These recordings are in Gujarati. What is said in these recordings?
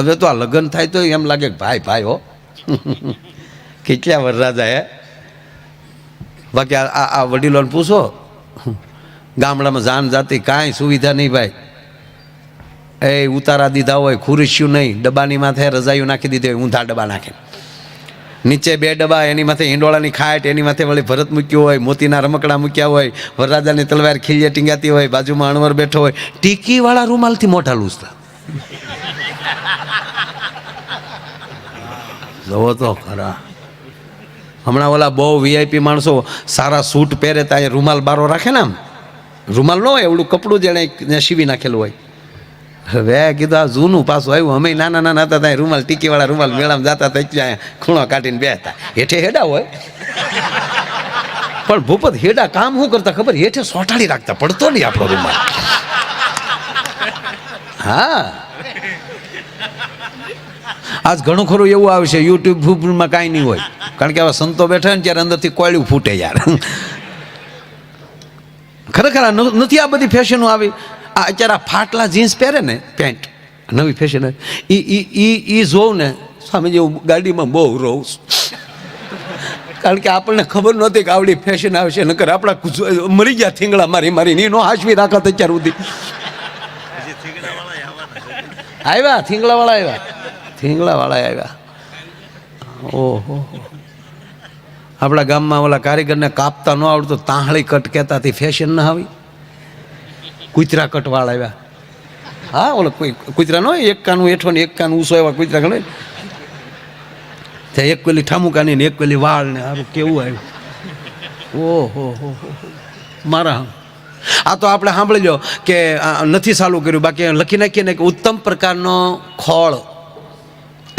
હવે તો આ લગ્ન થાય તો એમ લાગે કે ભાઈ ભાઈ હો કેટલા વરરાજા હે. બાકી આ વડીલોને પૂછો, ગામડામાં જાન જાતી કાંઈ સુવિધા નહીં ભાઈ. એ ઉતારા દીધા હોય, ખુરશીયું નહીં, ડબ્બાની માથે રજાઈઓ નાખી દીધી હોય, ઊંધા ડબ્બા નાખે, નીચે 2 ડબ્બા, એની માથે હિંડોળાની ખાટ, એની માથે વળી ભરત મૂક્યો હોય, મોતીના રમકડા મૂક્યા હોય, વરરાજાની તલવાર ખીલીએ ટીંગાતી હોય, બાજુમાં અણવર બેઠો હોય, ટીકીવાળા રૂમાલથી મોઢા લૂછતા. જોવો તો ખરા. હમણાં ઓલા બહુ વીઆઈપી માણસો સારા સૂટ પહેરે તા એ રૂમાલ બારો રાખે ને, આમ રૂમાલ ન હોય એવડું કપડું જેણે સીવી નાખેલું હોય. હવે કીધું આ જૂનું પાછું આવ્યું. અમે નાના નાના હતા ત્યાં રૂમાલ, ટીકીવાળા રૂમાલ મેળામાં જતા હતા, ત્યાં ખૂણો કાઢીને બેસતા. હેઠે હેડા હોય પણ ભૂપત હેડા કામ શું કરતા ખબર? હેઠે સોટાડી રાખતા, પડતો નહીં આપણો રૂમાલ. હા, આજ ઘણું ખરું એવું આવશે યુટ્યુબમાં કાંઈ નહીં હોય, કારણ કે આવા સંતો બેઠા ને ત્યારે અંદરથી કોયડું ફૂટે યાર. ખરેખર નથી આ બધી ફેશનો આવી. આ અત્યારે આ ફાટલા જીન્સ પહેરે ને, પેન્ટ નવી ફેશન, એ જોઉં ને સામે જેવું ગાડીમાં બહુ રહું, કારણ કે આપણને ખબર નહોતી કે આવડી ફેશન આવશે. નકર આપણા મરી ગયા થીંગડા મારી મારી એનો હાશવી રાખત અત્યાર સુધી. આવ્યા થીંગડાવાળા, આવ્યા થીંગડાવાળા આવ્યા. ઓહો, આપણા ગામમાં ઓલા કારીગરને કાપતા ન આવડતું, તાંહળી કટ કહેતા, ફેશન ના આવી. કૂતરા કટવાળ આવ્યા. હા, ઓલો કૂતરા ન હોય, એક કાનું હેઠો ને એક કાનું ઊંસો, એવા કૂતરા ગણે. એક પેલી ઠામુકાની ને એક પેલી વાળ ને. સારું કેવું આવ્યું. ઓહો હો મારા. આ તો આપણે સાંભળી લો કે નથી ચાલુ કર્યું, બાકી લખી નાખીએ ને કે ઉત્તમ પ્રકારનો ખોળ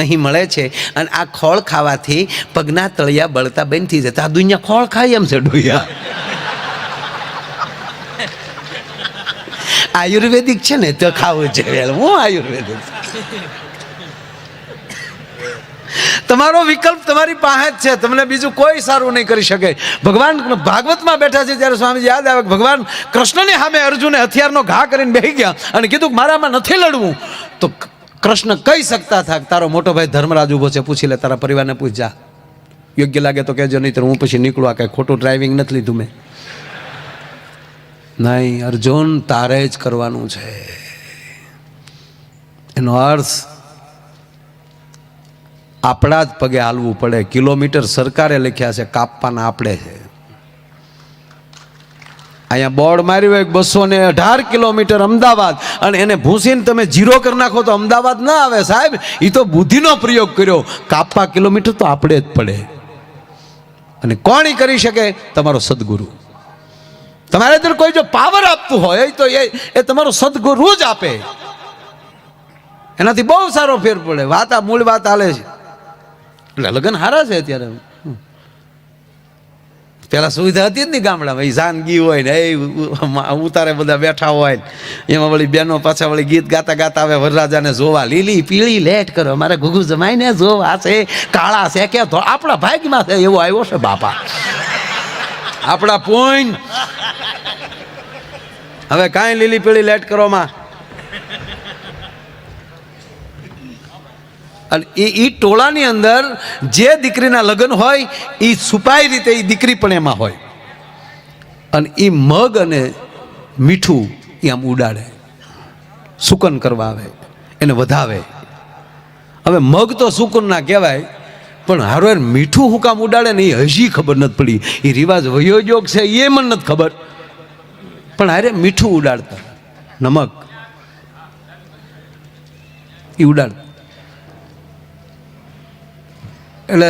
અહીં મળે છે, અને આ ખોળ ખાવાથી પગના તળિયા બળતા બંધ થઈ જતા. આ દુનિયા ખોળ ખાય એમ છે ડોયા. આયુર્વેદિક છે ને તો ખાવું છે. હું આયુર્વેદિક, તમારો વિકલ્પ તમારી પાસે જ છે, તમને બીજું કોઈ સારું નહીં કરી શકે. ભગવાન ભાગવતમાં બેઠા છે ત્યારે સ્વામીજી યાદ આવે, ભગવાન કૃષ્ણની સામે અર્જુને હથિયારનો ઘા કરીને બેસી ગયા અને કીધું કે મારામાં નથી લડવું. તો કૃષ્ણ કહી શકતા હતા, તારો મોટો ભાઈ ધર્મરાજ ઉભો છે, પૂછી લે, તારા પરિવારને પૂછ જા, યોગ્ય લાગે તો કહેજો, નહીં તો હું પછી નીકળું. આ કાંઈ ખોટું ડ્રાઇવિંગ નથી લીધું મેં. નહીં અર્જુન, તારે જ કરવાનું છે. એનો અર્થ આપણા જ પગે હાલવું પડે. કિલોમીટર સરકારે લખ્યા છે, કાપવાના આપણે છે. અહીંયા બોર્ડ માર્યું હોય 218 કિલોમીટર અમદાવાદ, અને એને ભૂસીને તમે 0 કરી નાખો તો અમદાવાદ ના આવે સાહેબ. એ તો બુદ્ધિનો પ્રયોગ કર્યો. કાપવા કિલોમીટર તો આપણે જ પડે. અને કોણ કરી શકે? તમારો સદગુરુ. તમારે અંદર કોઈ જો પાવર આપતું હોય તો એ તમારો સદગુરુ જ આપે. એનાથી બહુ સારો ફેર પડે. વાત આ મૂળ વાત હાલે છે. એટલે લગ્ન હારા છે અત્યારે. પેલા સુવિધા હતી જ નહીં ગામડામાં. જાનગી હોય ને એ ઉતારે બધા બેઠા હોય, એમાં વળી બેનો પાછા વળી ગીત ગાતા ગાતા આવે વરરાજાને જોવા. લીલી પીળી લેટ કરો, મારે ઘુઘુ જમાઈને જોવા છે, કાળા છે કે આપણા ભાગમાં છે એવો આવ્યો છે બાપા. આપણા પોઈન્ટ હવે કાંઈ લીલી પીળી લેટ કરવામાં. અને એ ટોળાની અંદર જે દીકરીના લગ્ન હોય એ છુપાઈ રીતે એ દીકરી પણ એમાં હોય. અને એ મગ અને મીઠું એ આમ ઉડાડે, સુકન કરવા આવે, એને વધાવે. હવે મગ તો સુકન ના કહેવાય, પણ હારો મીઠું હું કામ ઉડાડે ને એ હજી ખબર નથી પડી. એ રિવાજ વયોજોગ છે એ મને નથી ખબર, પણ હારે મીઠું ઉડાડતા, નમક એ ઉડાડતા. એટલે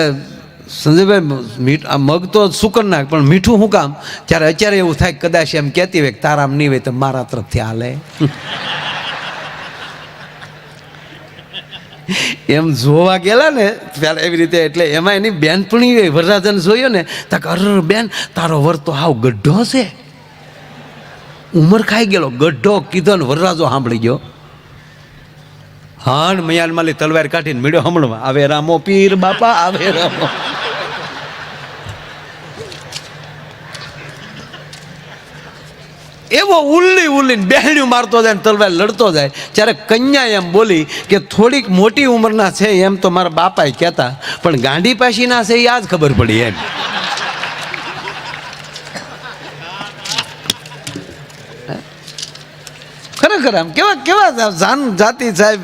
સંજયભાઈ આ મગ તો સુકન નાખ, પણ મીઠું શું કામ? ત્યારે અત્યારે એવું થાય કદાચ એમ કહેતી હોય કે તારામ નહીં હોય તો મારા તરફથી હાલે. એમ જોવા ગયેલા ને ત્યારે એવી રીતે. એટલે એમાં એની બેનપણી વરરાજાને જોયો ને તો અર બેન તારો વર તો હાવ ગઢો છે, ઉંમર ખાઈ ગયેલો ગઢો કીધો ને વરરાજો સાંભળી ગયો. હાન મયાન માલી તલવાર કાઢીને મીડ્યો હમણમાં. આવે રામો પીર બાપા, આવે રામો. એવો ઉલ્લીને બહેણ્યું મારતો જાય ને તલવાર લડતો જાય. ત્યારે કન્યા એમ બોલી કે થોડીક મોટી ઉંમરના છે એમ તો મારા બાપાએ કહેતા, પણ ગાંડી પાસીના છે એ આજ ખબર પડી એમ. ખરેખર આમ કેવા કેવા જાન જાતિ સાહેબ,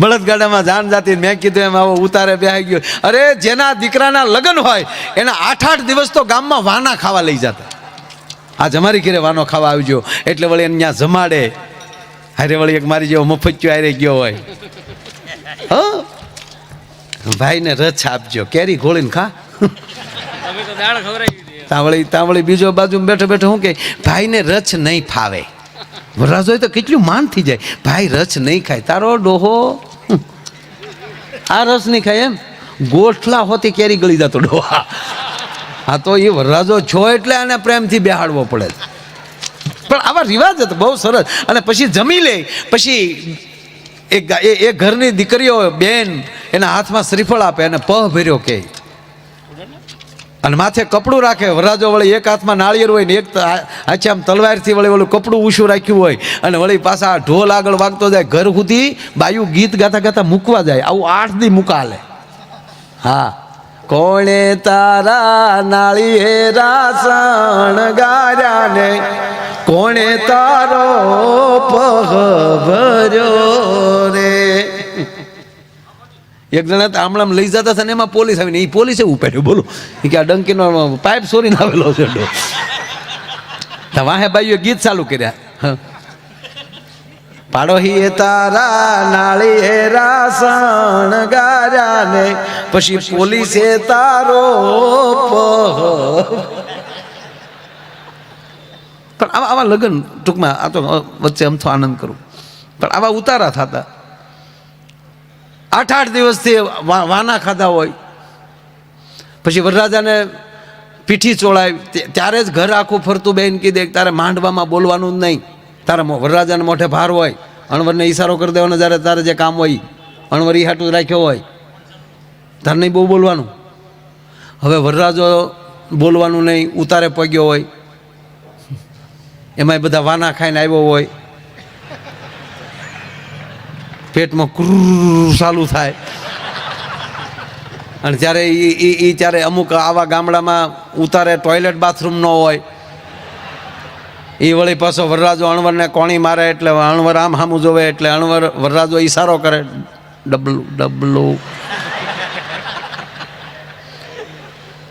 બળદગાડામાં જાન જાતિ. મેં કીધું એમ આવો ઉતારે બેહી ગયો. અરે જેના દીકરાના લગ્ન હોય એના 8-8 દિવસ તો ગામમાં વાના ખાવા લઈ જતા. આજ અમારી ઘરે વાનો ખાવા આવજો એટલે વળી એને ત્યાં જમાડે. હારે વળી એક મારી જેવો મફચ્યો હારે ગયો હોય, ભાઈને રચ આપજો, કેરી ઘોળીને ખા. તાવળી બીજો બાજુ બેઠો બેઠો શું કે ભાઈને રચ નહીં ફાવે. વરરાજો તો કેટલું માન થઈ જાય, ભાઈ રચ નહીં ખાય. તારો ડોહો આ રસ નહીં ખાય એમ ગોઠલા હોતી કેરી ગળી જતો ડોહા. હા તો એ વરરાજો છો એટલે આને પ્રેમથી બેહાડવો પડે. પણ આવા રિવાજ હતા બહુ સરસ. અને પછી જમી લે, પછી એ ઘરની દીકરીઓ બેન એના હાથમાં શ્રીફળ આપે અને પહ ભર્યો કે, અને માથે કપડું રાખે. વરરાજો વળી એક હાથમાં નાળિયેર હોય ને એક આછે આમ તલવારથી વળી ઓલું કપડું ઊંચું રાખ્યું હોય, અને વળી પાછા ઢોલ આગળ વાગતો જાય. ઘર સુધી બાયું ગીત ગાતા ગાતા મૂકવા જાય. આવું 8 દી મૂકા હાલે. હા, કોણે તારા નાળિયેરા શણગાર્યા ને કોણે તારો પહ ભર્યો રે. એક જણા આમળામ લઈ જતા હતા ને એમાં પોલીસ આવીને એ પોલીસે ઉપાડ્યો. બોલો કે આ ડંકીનો પાઇપ સોરીને આવેલો છે. વાહે બાઈઓ ગીત ચાલુ કર્યા. પાડોહી તારા નાળિયેરા શણગાર્યા ને પછી પોલીસે તારો પહ. પણ આવા લગ્ન ટૂંકમાં આ તો વચ્ચે અમથો આનંદ કરું, પણ આવા ઉતારા થતા. 8-8 દિવસથી વાના ખાધા હોય. પછી વરરાજાને પીઠી ચોળાય ત્યારે જ ઘર આખું ફરતું બેન કીધે તારે માંડવામાં બોલવાનું જ નહીં. તારા વરરાજાને મોઢે ભાર હોય, અણવરને ઈશારો કરી દેવાનો. જ્યારે તારે જે કામ હોય અણવર ઈ હાટું રાખ્યો હોય, તારે નહીં બહુ બોલવાનું. હવે વરરાજો બોલવાનું નહીં, ઉતારે પગ્યો હોય, એમાંય બધા વાના ખાઈને આવ્યો હોય, પેટમાં ક્રૂ ચાલુ થાય. અને ત્યારે એ ત્યારે અમુક આવા ગામડામાં ઉતારે ટોયલેટ બાથરૂમ ન હોય. એ વળી પાછો વરરાજો અણવરને કોણી મારે એટલે અણવર આમ સામું જોવે એટલે અણવર વરરાજો ઈશારો કરે ડબલું ડબલું.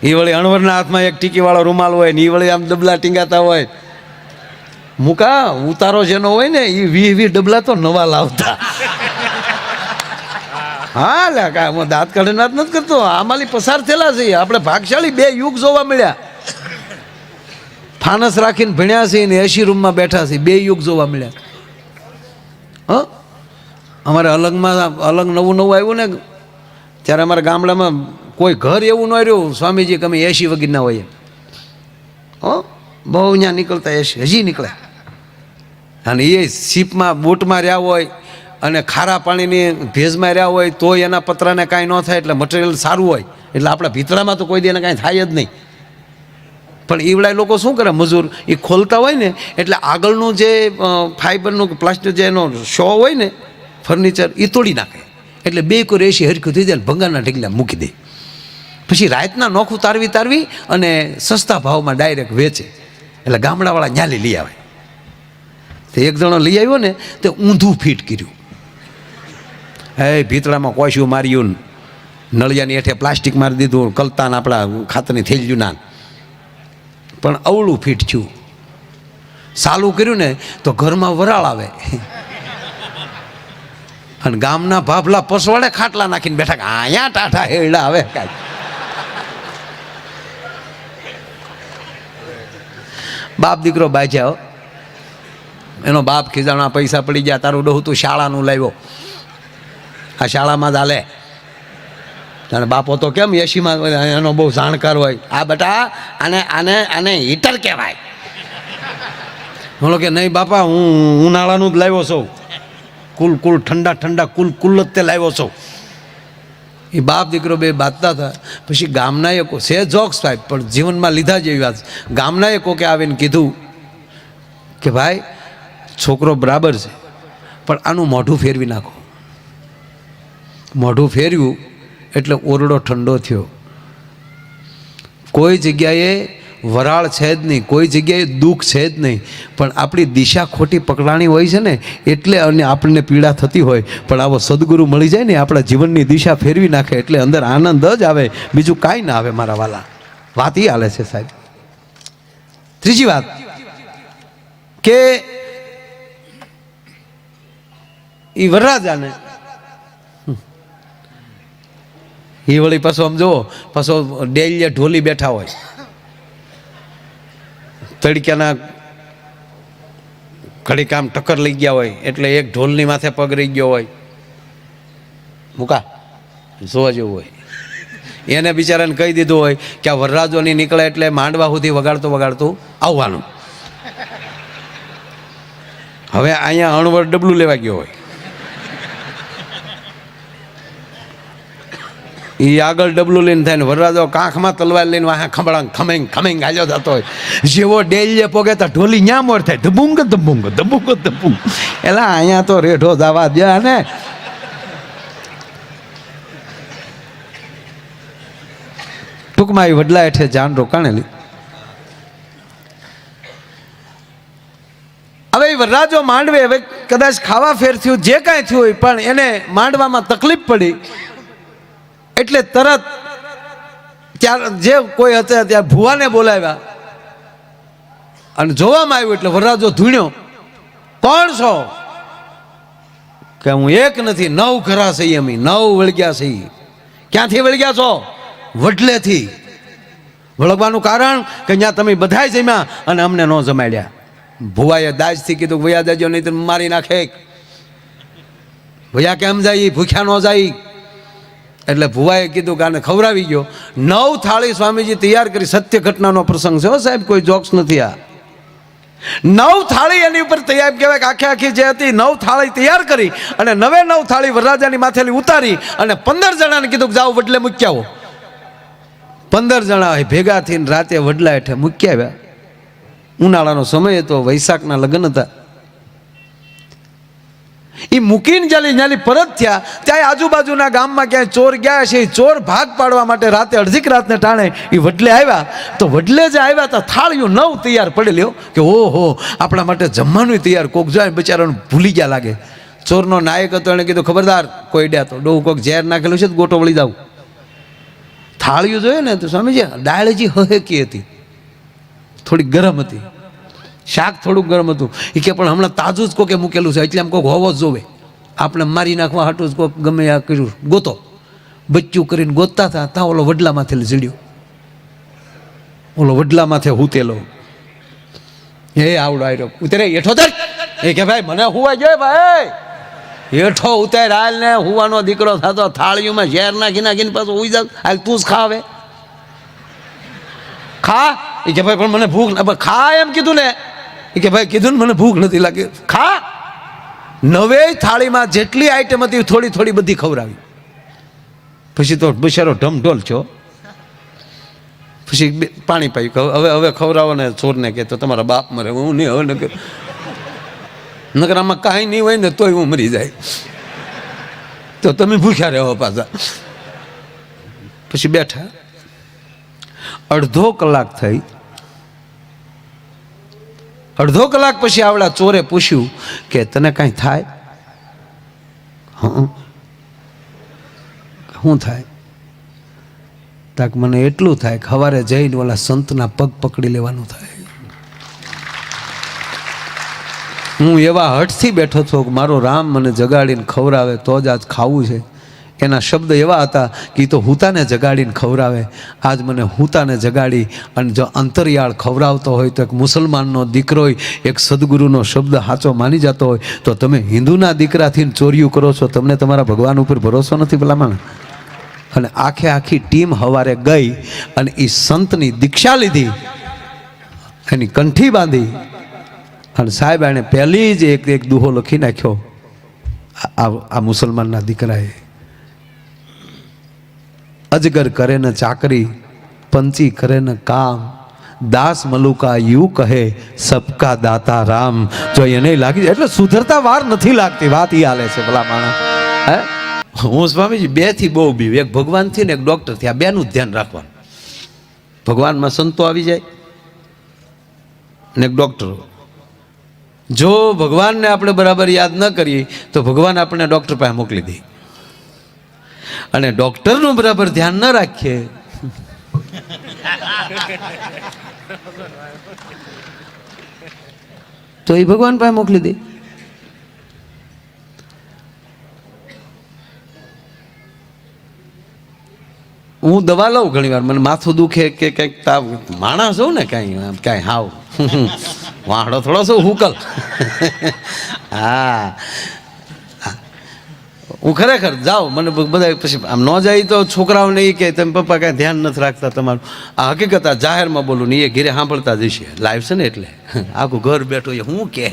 એ વળી અણવરના હાથમાં એક ટીકીવાળો રૂમાલ હોય ને એ વળી આમ ડબલા ટીંગાતા હોય. મૂકા ઉતારો જેનો હોય ને એ 20 ડબલા તો નવા લાવતા. હા લે કા હું દાંત કાઢીને વાત નથી કરતો, આમાંથી પસાર થયેલા છે આપણે. ભાગશાળી 2 યુગ જોવા મળ્યા. ફાનસ રાખીને ભણ્યા છે ને એસી રૂમમાં બેઠા છે, 2 યુગ જોવા મળ્યા. અમારે અલંગમાં અલંગ નવું આવ્યું ને ત્યારે અમારા ગામડામાં કોઈ ઘર એવું ન રહ્યું સ્વામીજી કે અમે 80 વગીરના હોઈએ. બહુ ત્યાં નીકળતા 80 હજી નીકળે. અને એ સીપમાં બોટમાં રહ્યા હોય અને ખારા પાણીની ભેજમાં રહ્યા હોય તોય એના પતરાને કાંઈ ન થાય એટલે મટીરિયલ સારું હોય એટલે આપણા ભીતરામાં તો કોઈ દી એને કાંઈ થાય જ નહીં. પણ ઈવડા લોકો શું કરે મજૂર એ ખોલતા હોય ને એટલે આગળનું જે ફાઈબરનું પ્લાસ્ટિક જે એનો શો હોય ને ફર્નિચર એ તોડી નાખે એટલે 2 કોઈ 80 હરખું થઈ જાય ભંગારના ઢગલા મૂકી દે. પછી રાતના નોખું તારવી અને સસ્તા ભાવમાં ડાયરેક્ટ વેચે. એટલે ગામડાવાળા ન્યાલી લઈ આવે. તો એક જણો લઈ આવ્યો ને તે ઊંધું ફીટ કર્યું. ભીતળામાં કોશ્યું માર્યું, નળિયાની હેઠે પ્લાસ્ટિક મારી દીધું, કલતાન આપણા ખાતરની થેલીયું ના, પણ અવળું ફીટ થયું. ચાલુ કર્યું ને તો ઘરમાં વરાળ આવે અને ગામના ભાભલા પસવાડે ખાટલા નાખીને બેઠા કે અહીંયા ટાઢા હેડા આવે. કાંઈ બાપ દીકરો બાજ્યા. એનો બાપ ખીજાણા પૈસા પડી ગયા, તારું ડોહું તું શાળાનું લાવ્યો, આ શાળામાં જ હાલે. અને બાપો તો કેમ 80માં એનો બહુ જાણકાર હોય. આ બેટા આને આને આને હીટર કહેવાય. બોલો કે નહીં બાપા હું ઉનાળાનું જ લાવ્યો છું, કુલ ઠંડા કુલ જ તે લાવ્યો છું. એ બાપ દીકરો 2 બાંધતા હતા. પછી ગામના એકો છે જોક્સ સાહેબ પણ જીવનમાં લીધા જેવી વાત. ગામના એકો કે આવીને કીધું કે ભાઈ છોકરો બરાબર છે પણ આનું મોઢું ફેરવી નાખો. મોઢું ફેરવ્યું એટલે ઓરડો ઠંડો થયો. કોઈ જગ્યાએ વરાળ છે જ નહીં, કોઈ જગ્યાએ દુઃખ છે જ નહીં, પણ આપણી દિશા ખોટી પકડાણી હોય છે ને એટલે અને આપણને પીડા થતી હોય, પણ આવો સદગુરુ મળી જાય ને આપણા જીવનની દિશા ફેરવી નાખે એટલે અંદર આનંદ જ આવે, બીજું કાંઈ ના આવે. મારા વાલા, વાત એ હાલે છે સાહેબ. ત્રીજી વાત કે એ વરરાજાને એ વળી પાછો આમ જુઓ, પાછો ડેલીએ ઢોલી બેઠા હોય, તડક્યાના ઘડીક આમ ટક્કર લઈ ગયા હોય એટલે એક ઢોલની માથે પગ રહી ગયો હોય, મૂકા જોવા જેવું હોય. એને બિચારાને કહી દીધું હોય કે આ વરરાજો નહીં નીકળે એટલે માંડવા સુધી વગાડતું વગાડતું આવવાનું. હવે અહીંયા અણવર ડબલું લેવા ગયો હોય, એ આગળ ડબલું લઈને થાય ને વરરાજો કાંખમાં તલવાર લઈને વાહ ખમણાંગ ખમેંગ ખમેંગ હાલ્યો થતો હોય. જેવો ડેલીએ પોગે તો ઢોલી ન્યા મોર થાય, ધબુંગ ધબુંગ ધબુંગ ધબુંગ. એલા અહીંયા તો રેઢો જવા દે ને. ટૂંકમાં એ વડલા હેઠે જાન રોકાણેલી. હવે એ વરરાજો માંડવે હવે કદાચ ખાવા ફેર થયું, જે કાંઈ થયું હોય, પણ એને માંડવામાં તકલીફ પડી એટલે તરત ત્યારે જે કોઈ હતા ત્યાં ભુવાને બોલાવ્યા અને જોવામાં આવ્યું એટલે વરરાજો ધૂણ્યો, કોણ છો? કે હું એક નથી 9 ઘરા સહી, અમે 9 વળગ્યા સહી. ક્યાંથી વળગ્યા છો? વડલેથી. વળગવાનું કારણ કે ત્યાં તમે બધાય જમ્યા અને અમને ન જમાડ્યા. ભુવાએ દાજથી કીધું ભૈયા દાજો નહીં તો મારી નાખે. ભૈયા કેમ જાય? ભૂખ્યા ન જાય. એટલે ભુવાએ કીધું કે આને ખવડાવી ગયો. 9 થાળી સ્વામીજી તૈયાર કરી. સત્ય ઘટનાનો પ્રસંગ છે હો સાહેબ, કોઈ જોક્સ નથી આ. 9 થાળી એની ઉપર તૈયાર કહેવાય કે આખી આખી જે હતી 9 થાળી તૈયાર કરી અને 9 થાળી વરરાજાની માથેલી ઉતારી અને 15 જણાને કીધું કે જાઓ વડલે મૂકી આવો. 15 જણા ભેગા થઈને રાતે વડલા હેઠે મૂકી આવ્યા. ઉનાળાનો સમય હતો, વૈશાખના લગ્ન હતા. એ મૂકીને જ્યાંથી પરત થયા ત્યાં આજુબાજુના ગામમાં ક્યાંય ચોર ગયા છે. ચોર ભાગ પાડવા માટે રાતે અડધીક રાતને ટાણે એ વડલે આવ્યા. તો વડલે જે આવ્યા હતા થાળીઓ 9 તૈયાર પડેલી કે ઓહો આપણા માટે જમવાનું તૈયાર. કોક જાય બિચારાને ભૂલી ગયા લાગે. ચોરનો નાયક હતો, એને કીધું ખબરદાર કોઈ ડ્યા તો ડોહ કોક ઝેર નાખેલું છે તો ગોટો વળી જાવ. થાળીઓ જોઈએ ને તો સ્વામીજી દાળજી હહેકી હતી, થોડી ગરમ હતી, શાક થોડુંક ગરમ હતું. એ કે પણ હમણાં તાજું જ કોકે મૂકેલું છે એટલે આમ કોઈક હોવો જ જોવે. આપણે મારી નાખવા હાટું જ કોક ગમે આ કર્યું ગોતો. બચ્ચું કરીને ગોતતા હતા ત્યાં ઓલો વડલા માથે ચડ્યો. ઓલો વડલા માથે હૂતેલો. એ આવડો આવ્યો ઉતરે હેઠો તર. એ કે ભાઈ મને હુવા જોઈએ ભાઈ. હેઠો ઉતાર હાલ ને હુવાનો દીકરો થતો થાળીઓમાં ઝેર નાખી નાખીને પાછું હુઈ જાવ. હાલ તું જ ખાવે ખા. એ કે ભાઈ પણ મને ભૂખ ના. ખા એમ કીધું ને. એ કે ભાઈ કીધું ને મને ભૂખ નથી લાગી. ખા. 9 થાળીમાં જેટલી આઈટમ હતી થોડી થોડી બધી ખવડાવી. પછી તો બિચારો ઢમઢોલ છો. પછી પાણી પાયું. હવે ખવડાવો ને ચોરને કે તો તમારા બાપ મરે. હું નહીં હવે નકર નકર આમાં કાંઈ નહીં હોય ને તોય હું મરી જાય તો તમે ભૂખ્યા રહો પાછા. પછી બેઠા. અડધો કલાક થઈ. અડધો કલાક પછી આવડા ચોરે પૂછ્યું કે તને કાંઈ થાય? શું થાય? તાક મને એટલું થાય કે સવારે જઈને ઓલા સંતના પગ પકડી લેવાનું થાય. હું એવા હઠથી બેઠો છો કે મારો રામ મને જગાડીને ખવડાવે તો જ આજ ખાવું છે. એના શબ્દ એવા હતા કે એ તો હુતાને જગાડીને ખવડાવે. આજ મને હુતાને જગાડી અને જો અંતરિયાળ ખવડાવતો હોય તો એક મુસલમાનનો દીકરો એક સદગુરુનો શબ્દ સાચો માની જતો હોય તો તમે હિન્દુના દીકરાથી ચોર્યું કરો છો. તમને તમારા ભગવાન ઉપર ભરોસો નથી ભલામણ. અને આખી ટીમ સવારે ગઈ અને એ સંતની દીક્ષા લીધી, એની કંઠી બાંધી અને સાહેબ એણે પહેલી જ એક દુહો લખી નાખ્યો આ મુસલમાનના દીકરાએ. અજગર કરે ને ચાકરી, પંચી કરે ને કામ, દાસ મલુકા યુ કહે સબકા દાતા રામ. જો એને લાગી એટલે સુધરતા વાર નથી લાગતી. વાત એ હાલે છે ભલા માણસ. હે હું સ્વામીજી 2 થી બહુ બીવ, એક ભગવાનથી ને એક ડૉક્ટરથી. આ બેનું જ ધ્યાન રાખવાનું. ભગવાનમાં સંતો આવી જાય ને એક ડૉક્ટરો. જો ભગવાનને આપણે બરાબર યાદ ન કરીએ તો ભગવાન આપણને ડૉક્ટર પાસે મોકલી દે, અને ડૉક્ટરનું બરાબર ધ્યાન ન રાખીએ તો એ ભગવાન પાસે મોકલી દે. હું દવા લઉં ઘણી વાર, મને માથું દુખે કે કંઈક તાવ, માણસ હોઉં ને કાંઈ હાવ વાહડો થોડો શું હુકલ. હા હું ખરેખર જાઉં, મને બધા પછી આમ ન જાય તો છોકરાઓને એ કે તમે પપ્પા કાંઈ ધ્યાન નથી રાખતા તમારું. આ હકીકત આ જાહેરમાં બોલું ને એ ઘેરે સાંભળતા જ હશે, લાઈવ છે ને એટલે આખું ઘર બેઠો એ હું કે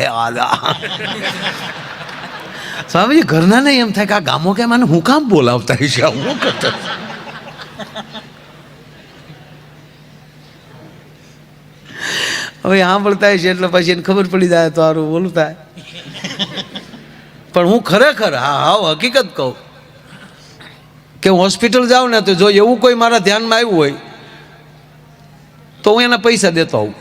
સ્વામીજી ઘરના ને એમ થાય કે આ ગામો કે મને હું કામ બોલાવતા હશે, હું કરતા. હવે સાંભળતા હશે એટલે પછી એને ખબર પડી જાય તો સારું બોલું થાય. પણ હું ખરેખર હાવ હકીકત કહું કે હું હોસ્પિટલ જાઉં ને તો જો એવું કોઈ મારા ધ્યાનમાં આવ્યું હોય તો હું એના પૈસા દેતો આવું.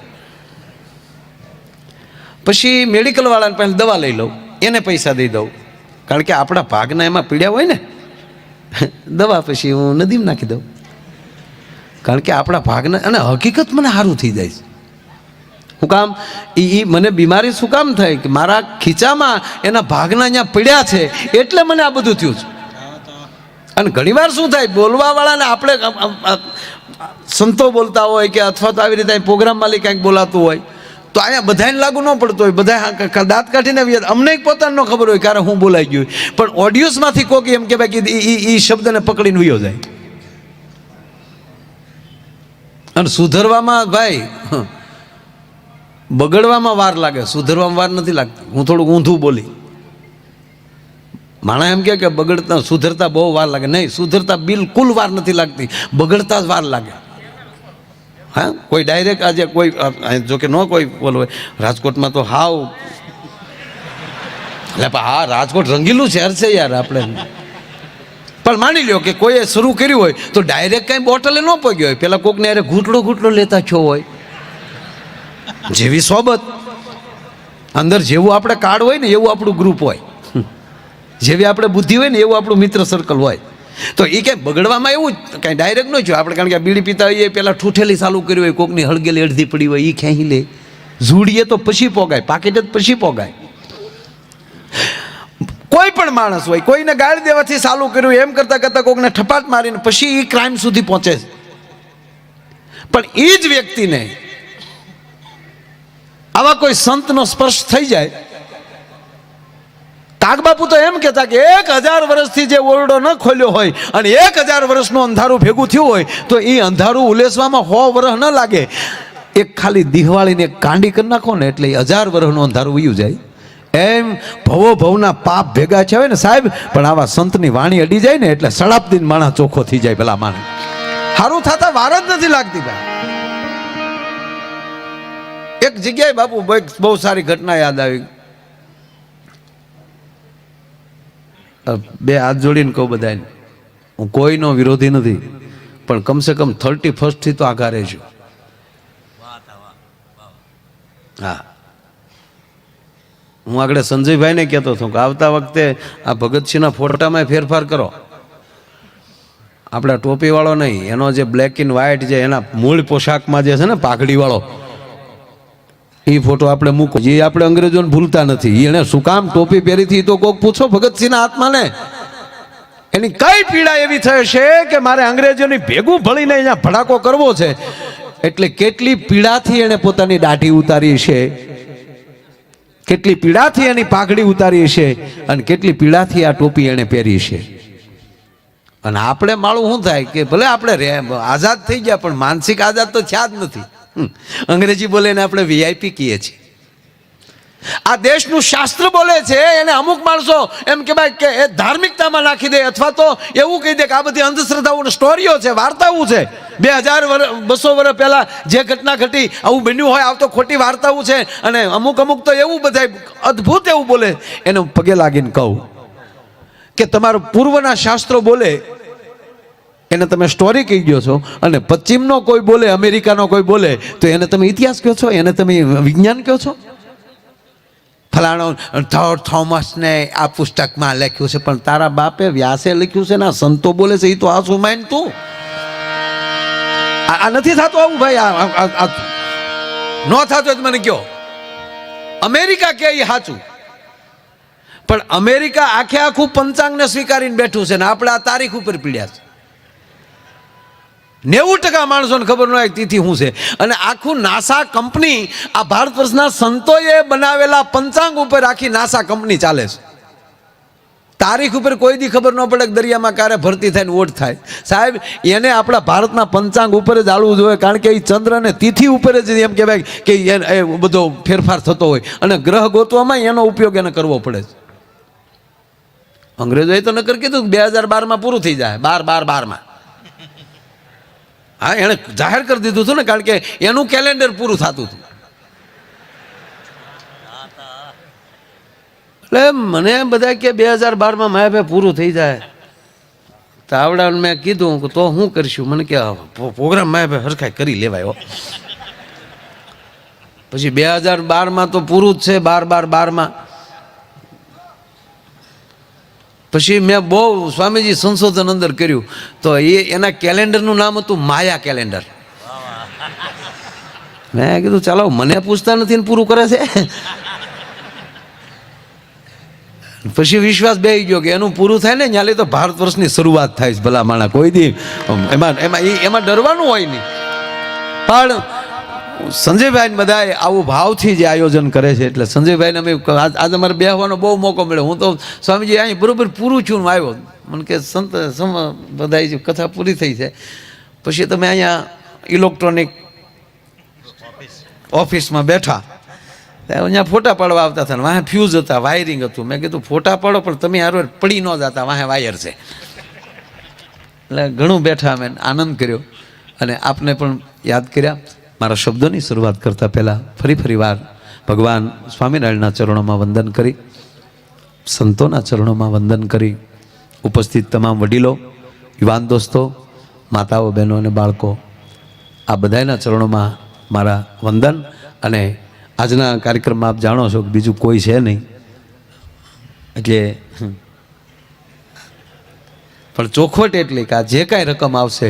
પછી મેડિકલવાળાને પાસે દવા લઈ લઉં, એને પૈસા દઈ દઉં, કારણ કે આપણા ભાગના એમાં પીડ્યા હોય ને. દવા પછી હું નદીમાં નાખી દઉં, કારણ કે આપણા ભાગના, અને હકીકત મને સારું થઈ જાય છે. શું કામ? એ મને બીમારી શું કામ થાય કે મારા ખીચામાં એના ભાગના અહીંયા પીડ્યા છે એટલે મને આ બધું થયું છે. અને ઘણીવાર શું થાય, બોલવાવાળાને આપણે સંતો બોલતા હોય કે અથવા તો આવી રીતે પ્રોગ્રામમાં લઈ કાંઈક બોલાતું હોય તો અહીંયા બધાને લાગુ ન પડતું હોય, બધા દાંત કાઢીને અમને પોતાને ન ખબર હોય ક્યારે હું બોલાઈ ગયું, પણ ઓડિયન્સમાંથી કોક એમ કે ભાઈ એ શબ્દને પકડીને વયો જાય. અને સુધરવામાં ભાઈ બગડવામાં વાર લાગે, સુધરવામાં વાર નથી લાગતી. હું થોડુંક ઊંધું બોલી, માણસ એમ કે બગડતા સુધરતા બહુ વાર લાગે. નહીં, સુધરતા બિલકુલ વાર નથી લાગતી, બગડતા જ વાર લાગે. હા, કોઈ ડાયરેક્ટ આજે કોઈ જોકે ન કોઈ બોલો રાજકોટમાં તો હાવ એટલે હા રાજકોટ રંગીલું શહેર છે યાર આપણે. પણ માની લ્યો કે કોઈએ શરૂ કર્યું હોય તો ડાયરેક્ટ કાંઈ બોટલે ન પગ્યો હોય, પેલા કોકને અરે ઘૂંટડો લેતા છો હોય. જેવી સોબત અંદર જેવું આપણે કાર્ડ હોય ને એવું આપણું ગ્રુપ હોય, જેવી આપણે બુદ્ધિ હોય ને એવું આપણું મિત્ર સર્કલ હોય. તો એ ક્યાંય બગડવામાં એવું કાંઈ ડાયરેક્ટ ન થયું આપણે, કારણ કે બીડી પીતા હોઈએ પેલા ઠૂઠેલી ચાલુ કર્યું હોય, કોકની હળગેલી અડધી પડી હોય એ ખેંચી લે, ઝૂડીએ તો પછી પોગાય, પાકીટ જ પછી પોગાય. કોઈ પણ માણસ હોય, કોઈને ગાળ દેવાથી ચાલુ કર્યું એમ કરતાં કરતાં કોકને ઠપાટ મારીને પછી એ ક્રાઇમ સુધી પહોંચે છે. પણ એ જ વ્યક્તિને આવા કોઈ સંતનો સ્પર્શ થઈ જાય. કાગબાપુ તો એમ કહેતા કે 1000 વર્ષથી જે ઓરડો ન ખોલ્યો હોય અને 1000 વર્ષનું અંધારું ભેગું થયું હોય તો એ અંધારું ઉલેસવામાં 100 વર્ષ ન લાગે. એક ખાલી દિવાળીને કાંડી કરી નાખો ને એટલે 1000 વર્ષનું અંધારું વયું જાય. એમ ભવો ભવના પાપ ભેગા છે હોય ને સાહેબ, પણ આવા સંતની વાણી અડી જાય ને એટલે સડાપ દિન માણસ ચોખ્ખો થઈ જાય. પેલા માણસ સારું થતા વાર જ નથી લાગતી. ભાઈ એક જગ્યાએ બાપુ બહુ સારી ઘટના યાદ આવી. 2 હાથ જોડીને કહું બધાને, હું કોઈનો વિરોધી નથી, પણ કમસે કમ 31st થી તો આઘા રહેજો. હા, હું આગળ સંજયભાઈને કહેતો હતો કે આવતા વખતે આ ભગતસિંહના ફોટામાં ફેરફાર કરો. આપણે ટોપીવાળો નહીં, એનો જે બ્લેક એન્ડ વ્હાઇટ જે એના મૂળ પોશાકમાં જે છે ને પાઘડીવાળો એ ફોટો આપણે મૂકો. જે આપણે અંગ્રેજોને ભૂલતા નથી. એને શું કામ ટોપી પહેરી હતી તો કોક પૂછો ભગતસિંહના આત્માને, એની કઈ પીડા એવી થઈ છે કે મારે અંગ્રેજોની ભેગું ભળીને અહીંયા ભડાકો કરવો છે. એટલે કેટલી પીડાથી એને પોતાની દાઢી ઉતારી છે, કેટલી પીડાથી એની પાઘડી ઉતારી છે, અને કેટલી પીડાથી આ ટોપી એને પહેરી છે. અને આપણે માળું શું થાય કે ભલે આપણે આઝાદ થઈ ગયા પણ માનસિક આઝાદ તો થયા જ નથી. અંગ્રેજી બોલે ને આપણે VIP કહીએ છીએ. આ દેશનું શાસ્ત્ર બોલે છે એને અમુક માણસો એમ કહેવાય કે એ ધાર્મિકતામાં નાખી દે, અથવા તો એવું કહી દે કે આ બધી અંધશ્રદ્ધાઓ સ્ટોરીઓ છે, વાર્તાઓ છે. 2000 વર્ષ 200 વર્ષ પહેલા જે ઘટના ઘટી આવું બન્યું હોય, આ તો ખોટી વાર્તાઓ છે. અને અમુક તો એવું બધા અદ્ભુત એવું બોલે. એને પગે લાગીને કહું કે તમારું પૂર્વના શાસ્ત્રો બોલે એને તમે સ્ટોરી કહી ગયો છો, અને પશ્ચિમનો કોઈ બોલે, અમેરિકાનો કોઈ બોલે તો એને તમે ઇતિહાસ કહો છો, એને તમે વિજ્ઞાન કહો છો. ફલાણો થોમસને આ પુસ્તકમાં લખ્યું છે, પણ તારા બાપે વ્યાસે લખ્યું છે ને સંતો બોલે છે, એ તો આ શું માન તું? આ નથી થતું આવું ભાઈ. ન થતું તો મને કહો. અમેરિકા કે એ સાચું, પણ અમેરિકા આખે આખું પંચાંગને સ્વીકારીને બેઠું છે ને આપણે આ તારીખ ઉપર પીડ્યા છે. 90% માણસોને ખબર ન હોય તિથિ શું છે. અને આખું નાસા કંપની આ ભારત વર્ષના સંતોએ બનાવેલા પંચાંગ ઉપર આખી નાસા કંપની ચાલે છે. તારીખ ઉપર કોઈ દી ખબર ન પડે કે દરિયામાં ક્યારે ભરતી થાય ને ઓટ થાય. સાહેબ એને આપણા ભારતના પંચાંગ ઉપર જ આલવું જોઈએ, કારણ કે એ ચંદ્ર અને તિથિ ઉપર જ એમ કહેવાય કે એ બધો ફેરફાર થતો હોય, અને ગ્રહ ગોતવામાં એનો ઉપયોગ એને કરવો પડે છે. અંગ્રેજોએ તો નકર કીધું 2012માં પૂરું થઈ જાય, 12/12 હા એણે જાહેર કરી દીધું હતું ને, કારણ કે એનું કેલેન્ડર પૂરું થતું હતું. એટલે મને બધા કે 2012માં માયા ભાઈ પૂરું થઈ જાય. તો આવડા મેં કીધું તો શું કરીશું? મને કે પ્રોગ્રામ માયા ભાઈ હરખાઈ કરી લેવાય. પછી 2012માં તો પૂરું જ છે, 12/12માં. પછી મેં બહુ સ્વામીજી સંશોધન અંદર કર્યું તો એના કેલેન્ડરનું નામ હતું માયા કેલેન્ડર. મેં કીધું ચાલો મને પૂછતા નથી ને પૂરું કરે છે. પછી વિશ્વાસ બેસી ગયો કે એનું પૂરું થાય ને ત્યાં તો ભારત વર્ષની શરૂઆત થાય છે. ભલા માણા કોઈ દી એમાં ડરવાનું હોય નહીં. પણ સંજયભાઈ બધા આવું ભાવથી જે આયોજન કરે છે, એટલે સંજયભાઈને અમે આજે અમારે બેસવાનો બહુ મોકો મળ્યો. હું તો સ્વામીજી અહીં બરોબર પૂરું છું આવ્યો, મને કે સંત બધા કથા પૂરી થઈ છે, પછી તમે અહીંયા ઇલેક્ટ્રોનિક ઓફિસમાં બેઠા, અહીંયા ફોટા પાડવા આવતા હતા ને વાહે ફ્યુઝ હતા, વાયરિંગ હતું. મેં કીધું ફોટા પાડો પણ તમે હારો પડી ન જતા, વાહે વાયર છે. એટલે ઘણું બેઠા અમે આનંદ કર્યો અને આપને પણ યાદ કર્યા. મારા શબ્દોની શરૂઆત કરતાં પહેલાં ફરી વાર ભગવાન સ્વામિનારાયણના ચરણોમાં વંદન કરી, સંતોના ચરણોમાં વંદન કરી, ઉપસ્થિત તમામ વડીલો, યુવાન દોસ્તો, માતાઓ, બહેનો અને બાળકો, આ બધાના ચરણોમાં મારા વંદન. અને આજના કાર્યક્રમમાં આપ જાણો છો કે બીજું કોઈ છે નહીં, એટલે પણ ચોખવટ એટલી કે આ જે કાંઈ રકમ આવશે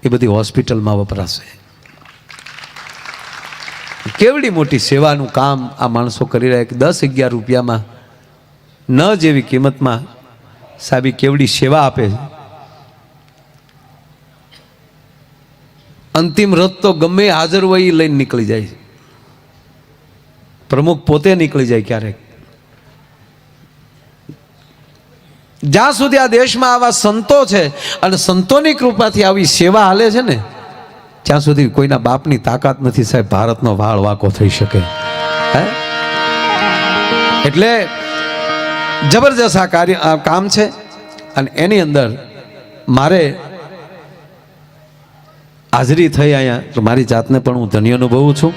એ બધી હોસ્પિટલમાં વપરાશે. કેવડી મોટી સેવાનું કામ આ માણસો કરી રહ્યા કે 10-11 રૂપિયામાં ન જેવી કિંમતમાં સાહેબ કેવડી સેવા આપે છે. અંતિમ રથ તો ગમે હાજર હોય એ લઈને નીકળી જાય છે. પ્રમુખ પોતે નીકળી જાય ક્યારેક. જ્યાં સુધી આ દેશમાં આવા સંતો છે અને સંતોની કૃપાથી આવી સેવા હાલે છે ને, ત્યાં સુધી કોઈના બાપની તાકાત નથી સાહેબ ભારતનો વાળ વાંકો થઈ શકે. એટલે જબરજસ્ત આ કામ છે. અને એની અંદર મારે હાજરી થઈ અહીંયા તો મારી જાતને પણ હું ધન્ય અનુભવું છું.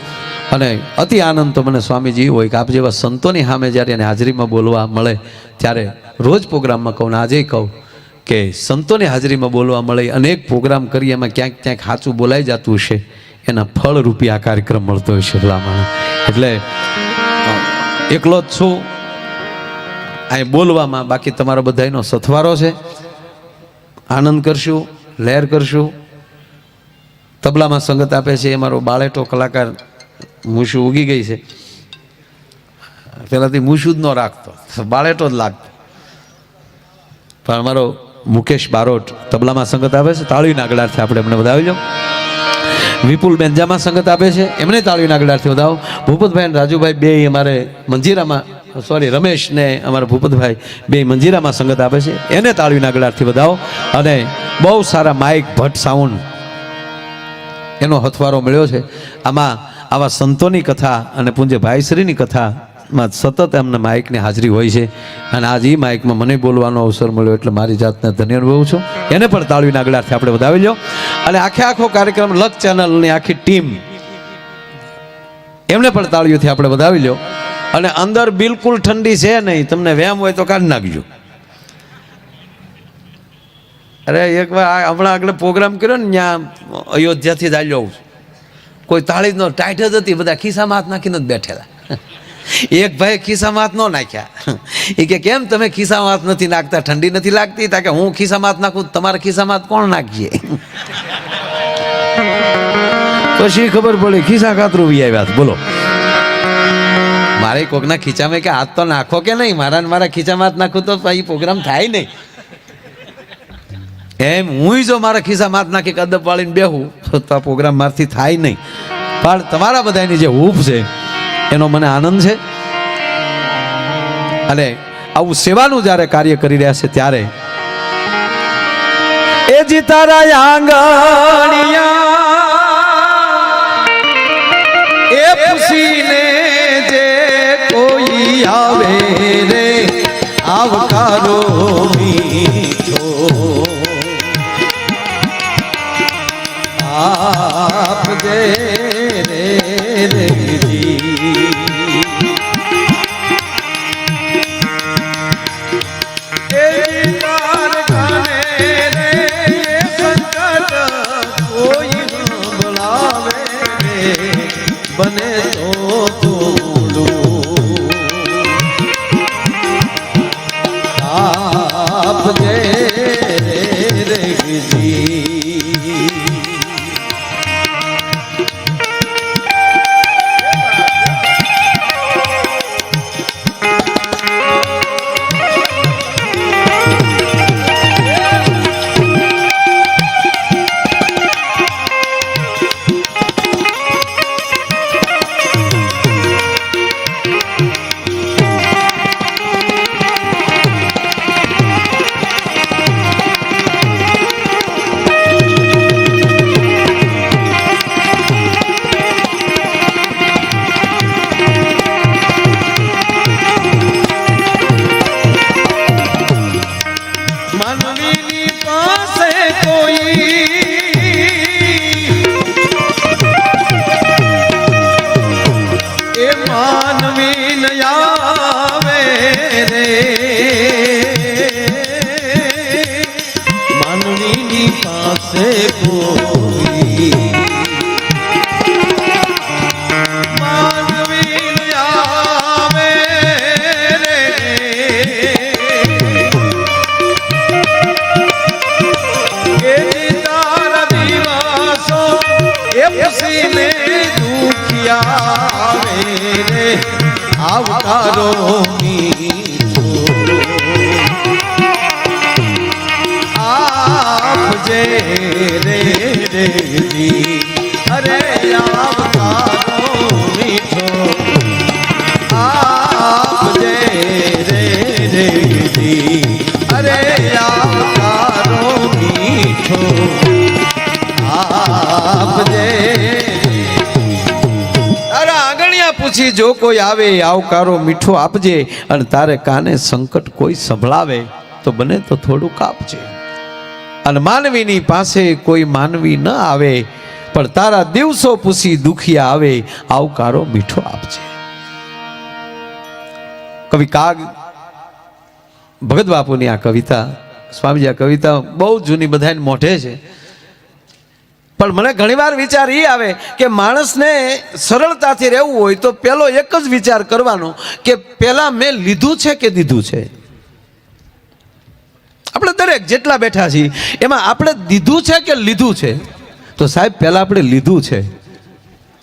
અને અતિ આનંદ તો મને સ્વામીજી હોય કે આપ જેવા સંતોની સામે જ્યારે એને હાજરીમાં બોલવા મળે ત્યારે રોજ પ્રોગ્રામમાં કહું ને આજે કહું કે સંતોની હાજરીમાં બોલવા મળે, અનેક પ્રોગ્રામ કરી એમાં ક્યાંક ક્યાંક સાચું બોલાઈ જતું હશે, એના ફળ રૂપી આ કાર્યક્રમ મળતો હોય છે ભલામણ. એટલે એકલો જ છું અહીં બોલવામાં, બાકી તમારો બધાનો સથવારો છે. આનંદ કરશું, લહેર કરશું. તબલામાં સંગત આપે છે અમારો બાળેટો કલાકાર મૂછું ઉગી ગઈ છે. પહેલાંથી મૂછું જ ન રાખતો, બાળેટો જ લાગતો. પણ અમારો મુકેશ બારોટ તબલામાં સંગત આપે છે, તાળીના ગળાથી આપણે એમને વધાવી લો. વિપુલ બેંજામાં સંગત આપે છે, એમને તાળીના ગળાથી વધાવો. ભૂપતભાઈ અને રાજુભાઈ બે અમારે મંજીરામાં, રમેશ ને અમારા ભૂપતભાઈ બે મંજીરામાં સંગત આપે છે, એને તાળીના ગળાથી વધાવો. અને બહુ સારા માઇક ભટ્ટ સાઉન્ડ એનો હથવારો મળ્યો છે. આમાં આવા સંતોની કથા અને પૂજ્ય ભાઈશ્રીની કથા માં સતત એમને માઇકની હાજરી હોય છે અને આજ એ માઇકમાં મને બોલવાનો અવસર મળ્યો એટલે મારી જાતને ધન્ય અનુભવું છું. એને પણ તાળીના ગળાથી આપણે વધાવી લો. અને આખો કાર્યક્રમ લક ચેનલની આખી ટીમ એમને પણ તાળીઓથી આપણે વધાવી લો. અને અંદર બિલકુલ ઠંડી છે નહીં, તમને વેમ હોય તો કાઢી નાખજો. અરે એક વાર હમણાં આગળ પ્રોગ્રામ કર્યો ને ત્યાં અયોધ્યાથી જ આવ્યો કોઈ તાળી ન ટાઈટ જ હતી, બધા ખિસ્સામાં હાથ નાખીને જ બેઠેલા. એક ભાઈ ખિસ્સામાં હાથ ન નાખ્યા. એ કે કેમ તમે ખિસ્સામાં હાથ નથી નાખતા, ઠંડી નથી લાગતી? તા કે હું ખિસ્સામાં હાથ નાખું, તમારા ખિસ્સામાં હાથ કોણ નાખીએ? પછી ખબર પડી ખિસ્સા કાતરું વી આવ્યા. બોલો, મારે કોકના ખીચામાં કે હાથ તો નાખો કે નહીં, મારા ખીચામાં હાથ નાખું તો એ પ્રોગ્રામ થાય નહીં. એમ હું જો મારા ખિસ્સામાં હાથ નાખી કદપ વાળીને બેહું તો આ પ્રોગ્રામ મારથી થાય નહીં. પણ તમારા બધાની જે હૂફ છે એનો મને આનંદ છે. અને આવું સેવાનું જ્યારે કાર્ય કરી રહ્યા છે ત્યારે એ જી તારા આંગણિયા એ પૂછીને જે કોઈ આવે રે આવકારો મીઠો આપજે રે રેજી. એ તાર ગાને રે સંકટ કોઈ ન બોલાવે રે બને તો તુલું આપજે રે રેજી. આવકારો મીઠો આપજે રે રેજી. અરે આવકારો મીઠો આપજે રે રેજી. અરે આવકારો મીઠો આપજે. પૂછી જો કોઈ આવે આવકારો મીઠો આપજે અને તારે કાને સંકટ કોઈ સંભળાવે તો બને તો થોડું કાપજે. અને માનવીની પાસે કોઈ માનવી ન આવે પણ તારા દિવસો પૂછી દુખિયા આવે આવકારો મીઠો આપજે. કવિ કાગ ભગત બાપુની આ કવિતા, સ્વામીજી આ કવિતા બહુ જૂની બધાને મોઢે છે. પણ મને ઘણીવાર વિચાર એ આવે કે માણસને સરળતાથી રહેવું હોય તો પેલો એક જ વિચાર કરવાનો કે પેલા મેં લીધું છે કે દીધું છે. આપણે દરેક જેટલા બેઠા છીએ એમાં આપણે દીધું છે કે લીધું છે? તો સાહેબ પહેલા આપણે લીધું છે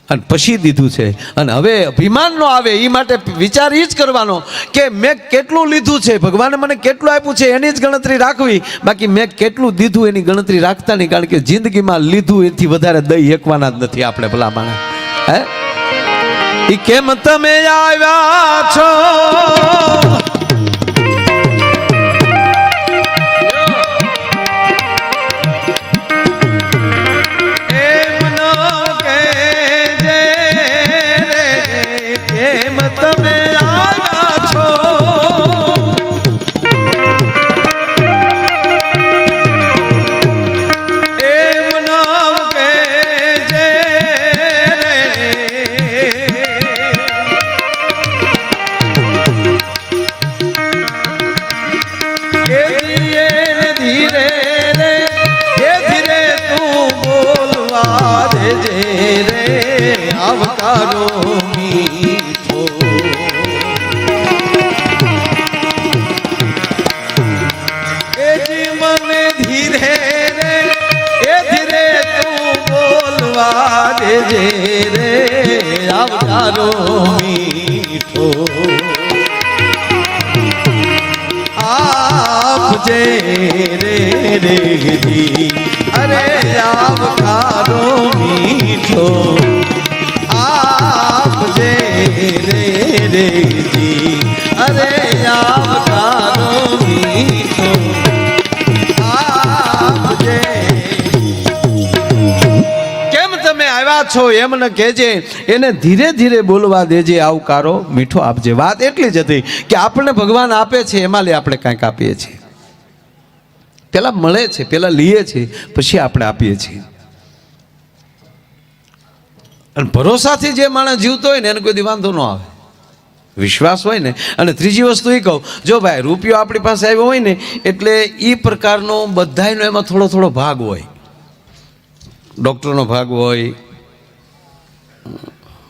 અને પછી દીધું છે. અને હવે અભિમાન નો આવે એ માટે વિચાર એ જ કરવાનો કે મેં કેટલું લીધું છે, ભગવાને મને કેટલું આપ્યું છે એની જ ગણતરી રાખવી. બાકી મેં કેટલું દીધું એની ગણતરી રાખતા નહીં, કારણ કે જિંદગીમાં લીધું એથી વધારે દઈ એકવાના જ નથી આપણે ભલા માણસ. હે ઈ કેમ તમે આવ્યા છો તમે રે આવકારો મીઠો એ જી મને ધીરે રે એ ધીરે તું બોલવા દેજે રે આવકારો મીઠો આપજે રે રે જી અરે આવકારો મીઠો આપજે રે રે જી અરે આવકારો મીઠો આપજે કેમ તમે આવ્યા છો એમ ન કહેજે એને ધીરે ધીરે બોલવા દેજે આવકારો મીઠો આપજે વાત એટલી જ હતી કે આપણને ભગવાન આપે છે એમાં લે આપણે કાંઈક આપીએ છીએ પેલા મળે છે પેલા લઈએ છીએ પછી આપણે આપીએ છીએ અને ભરોસાથી જે માણસ જીવતો હોય ને એને કોઈ દી વાંધો ન આવે વિશ્વાસ હોય ને અને ત્રીજી વસ્તુ એ કહું જો ભાઈ રૂપિયો આપણી પાસે આવ્યો હોય ને એટલે એ પ્રકારનો બધાયનો એમાં થોડો થોડો ભાગ હોય ડૉક્ટરનો ભાગ હોય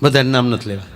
બધાને નામ નથી લેવા